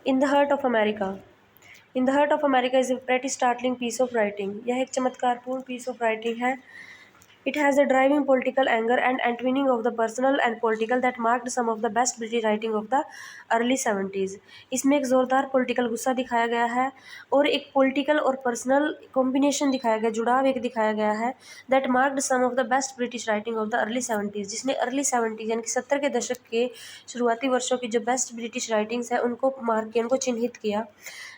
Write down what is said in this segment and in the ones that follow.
In the heart of America. In the heart of America is a pretty startling piece of writing। यह एक चमत्कारपूर्ण piece of writing है। It has a driving political anger and entwining of the personal and political that marked some of the best British writing of the early 70s। इसमें एक ज़ोरदार political गुस्सा दिखाया गया है और एक पॉलिटिकल और पर्सनल कॉम्बिनेशन दिखाया गया, जुड़ाव एक दिखाया गया है। That marked some of the best British writing of the early 70s, जिसने अर्ली 70s यानी कि 70 के दशक के शुरुआती वर्षों की जो बेस्ट ब्रिटिश राइटिंग्स है उनको मार्क किया, उनको चिन्हित किया।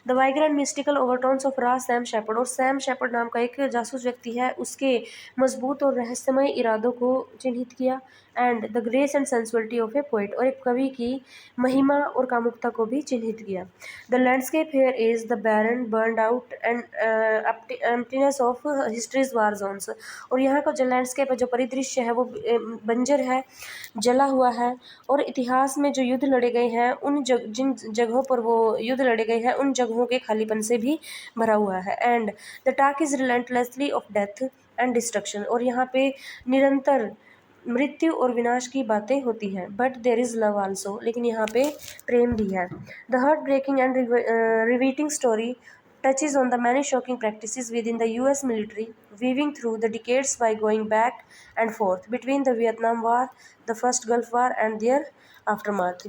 The vigour and mystical overtones of रा सैम शेपर्ड, और सैम शेपर्ड नाम का एक जासूस व्यक्ति है, उसके मजबूत और रहस्यमय इरादों को चिन्हित किया। And the grace and sensuality of a poet, और एक कवि की महिमा और कामुकता को भी चिन्हित किया। The landscape here is the barren burned out and emptiness of history's war zones, और यहाँ का जो लैंडस्केप है, जो परिदृश्य है, वो बंजर है, जला हुआ है, और इतिहास में जो युद्ध लड़े गए हैं जिन जगहों पर वो युद्ध लड़े गए हैं उन जगहों के खालीपन से भी भरा हुआ है। And the talk is relentlessly of death and destruction, और यहाँ पे निरंतर मृत्यु और विनाश की बातें होती हैं। But there is love also, लेकिन यहाँ पे प्रेम भी है। The heartbreaking and riveting story touches on the many shocking practices within the US military, weaving through the decades by going back and forth between the Vietnam War, the First Gulf War and their aftermath.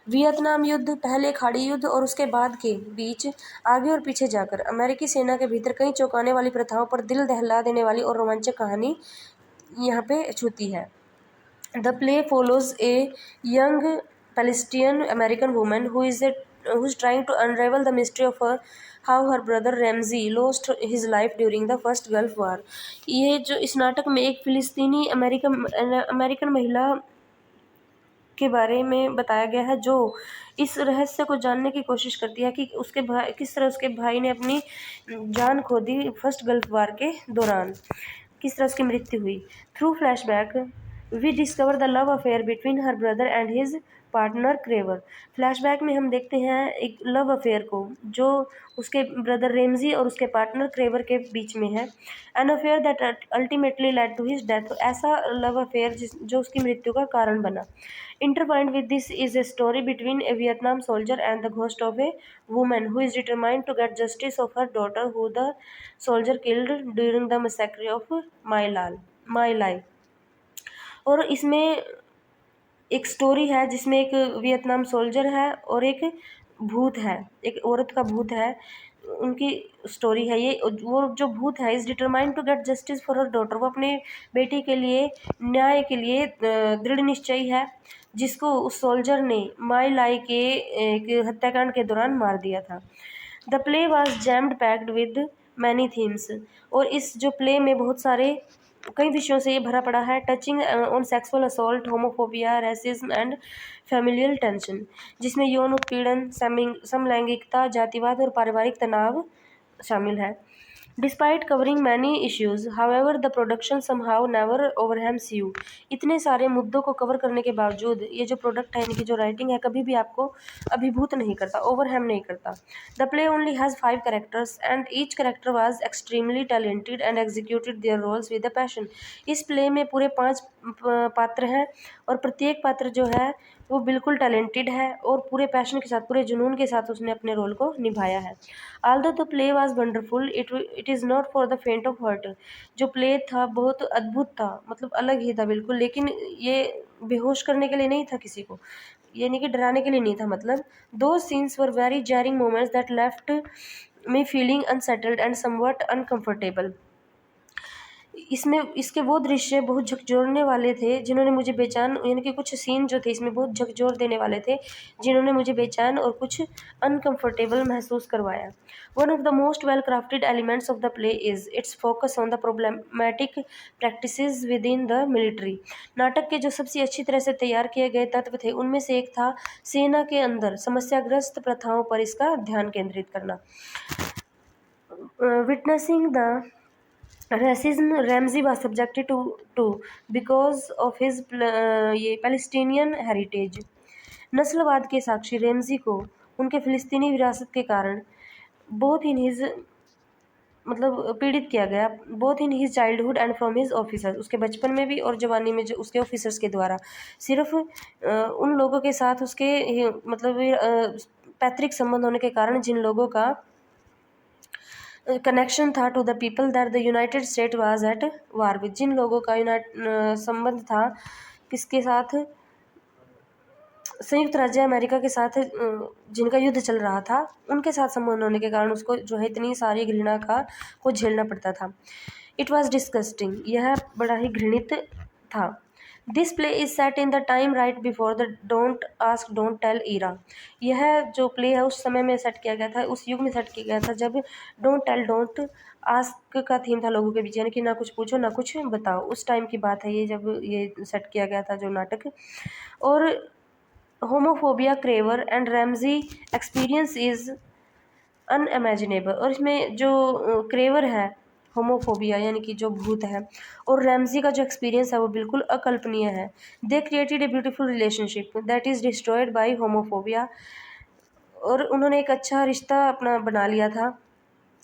Vietnam युद्ध, पहले खाड़ी युद्ध और उसके बाद के बीच आगे और पीछे जाकर अमेरिकी सेना के भीतर कई चौंकाने वाली प्रथाओं पर दिल दहला देने वाली और रोमांचक कहानी यहाँ पे छूती है। The play follows a young Palestinian American woman who's trying to unravel the mystery of how her brother Ramsey lost his life during the First Gulf War। ये जो इस नाटक में एक फिलिस्तीनी अमेरिकन महिला के बारे में बताया गया है, जो इस रहस्य को जानने की कोशिश करती है कि उसके भाई, किस तरह उसके भाई ने अपनी जान खो दी फर्स्ट गल्फ वार के दौरान, किस तरह उसकी मृत्यु हुई। Through flashback we discover the love affair between her brother and his partner क्रेवर। फ्लैशबैक में हम देखते हैं एक लव अफेयर को जो उसके ब्रदर रेमजी और उसके पार्टनर क्रेवर के बीच में है। An affair that ultimately led to his death, ऐसा लव अफेयर जो उसकी मृत्यु का कारण बना। Intertwined with this is a story between a Vietnam soldier and the ghost of a woman who is determined to get justice of her daughter who the soldier killed during the massacre of My Lai। और इसमें एक story है जिसमें एक Vietnam soldier है और एक भूत है, एक औरत का भूत है, उनकी स्टोरी है ये। वो जो भूत है is determined to get justice for her daughter, वो अपने बेटी के लिए न्याय के लिए दृढ़ निश्चयी है, जिसको उस सोल्जर ने माई लाई के एक हत्याकांड के दौरान मार दिया था। The play was jammed packed with many themes, और इस जो प्ले में बहुत सारे कई विषयों से ये भरा पड़ा है। Touching on sexual assault, homophobia, racism and familial tension, जिसमें यौन उत्पीड़न, समलैंगिकता, जातिवाद और पारिवारिक तनाव शामिल है। Despite covering many issues however the production somehow never overwhelms you, इतने सारे मुद्दों को कवर करने के बावजूद ये जो प्रोडक्ट है, इनकी जो राइटिंग है, कभी भी आपको अभिभूत नहीं करता, ओवरहेम नहीं करता। The play only has 5 characters and each character was extremely talented and executed their roles with a passion. इस प्ले में पूरे 5 पात्र हैं और प्रत्येक पात्र जो है वो बिल्कुल टैलेंटेड है और पूरे पैशन के साथ, पूरे जुनून के साथ उसने अपने रोल को निभाया है। Although the play was wonderful it is not for the फेंट ऑफ हार्ट, जो प्ले था बहुत अद्भुत था, मतलब अलग ही था बिल्कुल, लेकिन ये बेहोश करने के लिए नहीं था किसी को, ये नहीं कि डराने के लिए नहीं था। मतलब दो scenes were very jarring moments that left me feeling unsettled and somewhat uncomfortable. इसमें इसके वो दृश्य बहुत झकझोरने वाले थे जिन्होंने मुझे बेचैन, यानी कि कुछ सीन जो थे इसमें बहुत झकझोर देने वाले थे जिन्होंने मुझे बेचैन और कुछ अनकंफर्टेबल महसूस करवाया। One of the most well crafted elements of the play is it's focus on the problematic practices with in the military. नाटक के जो सबसे अच्छी तरह से तैयार किए गए तत्व थे उनमें से एक था सेना के अंदर समस्याग्रस्त प्रथाओं पर इसका ध्यान केंद्रित करना। Witnessing the racism Ramsey was subjected to because of his ये पैलेस्टीनियन हेरिटेज। नस्लवाद के साक्षी रेमजी को उनके फ़िलिस्तीनी विरासत के कारण बहुत इन हिज मतलब पीड़ित किया गया, both in his childhood and from his officers, उसके बचपन में भी और जवानी में जो उसके ऑफिसर्स के द्वारा। सिर्फ उन लोगों के साथ उसके मतलब पैतृक संबंध होने के कारण जिन लोगों का कनेक्शन था to the people that the United State was at war with, जिन लोगों का संबंध था किसके साथ, संयुक्त राज्य अमेरिका के साथ, जिनका युद्ध चल रहा था उनके साथ संबंध होने के कारण उसको जो है इतनी सारी घृणा को झेलना पड़ता था। इट वॉज डिस्गस्टिंग, यह बड़ा ही घृणित था। This play is set in the time right before the don't ask don't tell era, यह जो प्ले है उस समय में सेट किया गया था, उस युग में सेट किया गया था जब डोंट टेल डोंट आस्क का थीम था लोगों के बीच, यानी कि ना कुछ पूछो ना कुछ बताओ। उस टाइम की बात है ये, जब ये सेट किया गया था जो नाटक। और homophobia, Craver and Ramsey experience is unimaginable, और इसमें जो क्रेवर है, होमोफोबिया यानी कि जो भूत है, और रैमजी का जो एक्सपीरियंस है वो बिल्कुल अकल्पनीय है। They created a beautiful relationship that is destroyed by homophobia, और उन्होंने एक अच्छा रिश्ता अपना बना लिया था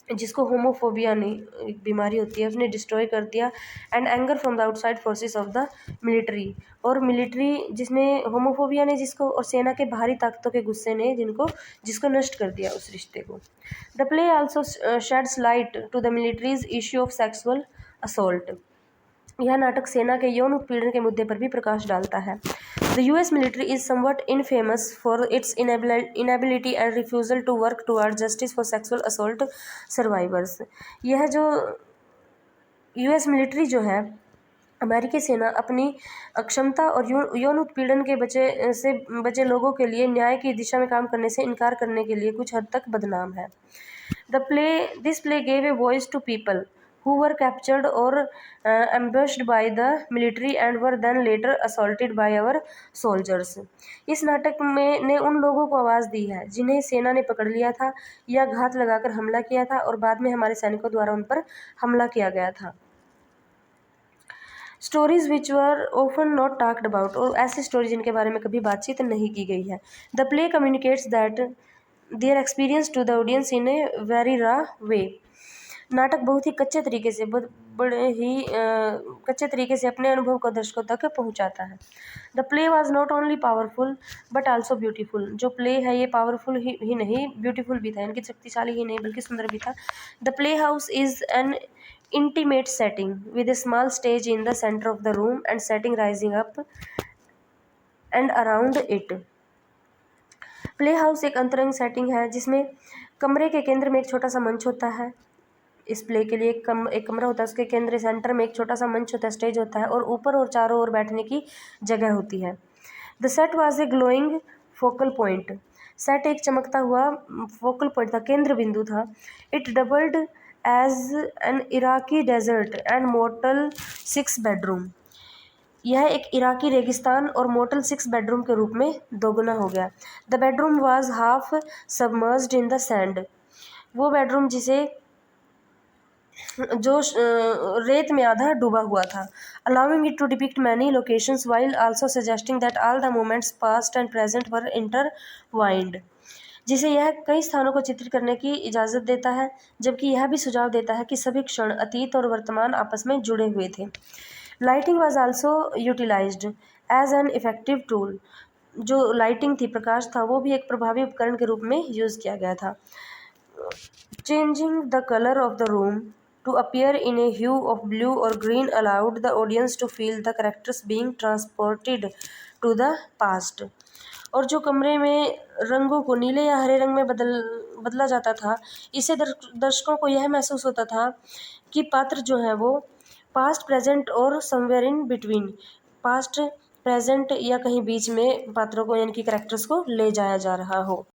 जिसको होमोफोबिया ने, एक बीमारी होती है, उसने डिस्ट्रॉय कर दिया। And anger from the outside forces of the military, और मिलिट्री जिसमें होमोफोबिया ने जिसको, और सेना के बाहरी ताकतों के गुस्से ने जिसको नष्ट कर दिया उस रिश्ते को। The play also sheds light to the military's issue of sexual assault, यह नाटक सेना के यौन उत्पीड़न के मुद्दे पर भी प्रकाश डालता है। The US military is somewhat infamous for its inability and refusal to work toward justice for sexual assault survivors, यह जो यूएस मिलिट्री जो है, अमेरिकी सेना, अपनी अक्षमता और यौन उत्पीड़न के बचे लोगों के लिए न्याय की दिशा में काम करने से इनकार करने के लिए कुछ हद तक बदनाम है। This play gave a voice to people who were captured or ambushed by the military and were then later assaulted by our soldiers, इस नाटक में ने उन लोगों को आवाज़ दी है जिन्हें सेना ने पकड़ लिया था या घात लगाकर हमला किया था और बाद में हमारे सैनिकों द्वारा उन पर हमला किया गया था। Stories which were often not talked about, और ऐसी स्टोरी जिनके बारे में कभी बातचीत नहीं की गई है। The play communicates that their experience to the audience in a very raw way, नाटक बहुत ही कच्चे तरीके से, बड़े ही कच्चे तरीके से अपने अनुभव को दर्शकों तक पहुंचाता है। The play was not only powerful but also beautiful, जो प्ले है ये पावरफुल ही नहीं, ब्यूटीफुल भी था, यानी शक्तिशाली ही नहीं बल्कि सुंदर भी था। The play house is an intimate setting with a small stage in the center of the room and setting rising up and around it. Play house एक अंतरंग सेटिंग है जिसमें कमरे के केंद्र में एक छोटा सा मंच होता है। इस प्ले के लिए एक कमरा होता है, उसके केंद्र सेंटर में एक छोटा सा मंच होता है, स्टेज होता है, और ऊपर और चारों ओर बैठने की जगह होती है। The set was a glowing focal point, set एक चमकता हुआ फोकल पॉइंट था, केंद्र बिंदु था। It doubled as an Iraqi desert and motel 6 bedroom, यह एक इराकी रेगिस्तान और मोटल 6 बेडरूम के रूप में दोगुना हो गया। The bedroom was half submerged in the sand, वो बेडरूम जो रेत में आधा डूबा हुआ था। Allowing it to depict many locations while also suggesting that all the moments past and present were intertwined, जिसे यह कई स्थानों को चित्रित करने की इजाज़त देता है, जबकि यह भी सुझाव देता है कि सभी क्षण अतीत और वर्तमान आपस में जुड़े हुए थे। Lighting was also utilized as an effective tool, जो लाइटिंग थी, प्रकाश था, वो भी एक प्रभावी उपकरण के रूप में यूज़ किया गया था। Changing the colour of the room to appear in a hue of blue or green allowed the audience to feel the characters being transported to the past, और जो कमरे में रंगों को नीले या हरे रंग में बदला जाता था, इससे दर्शकों को यह महसूस होता था कि पात्र जो है वो पास्ट, प्रेजेंट और somewhere in between, past, present या कहीं बीच में पात्रों को यानी कि कैरेक्टर्स को ले जाया जा रहा हो।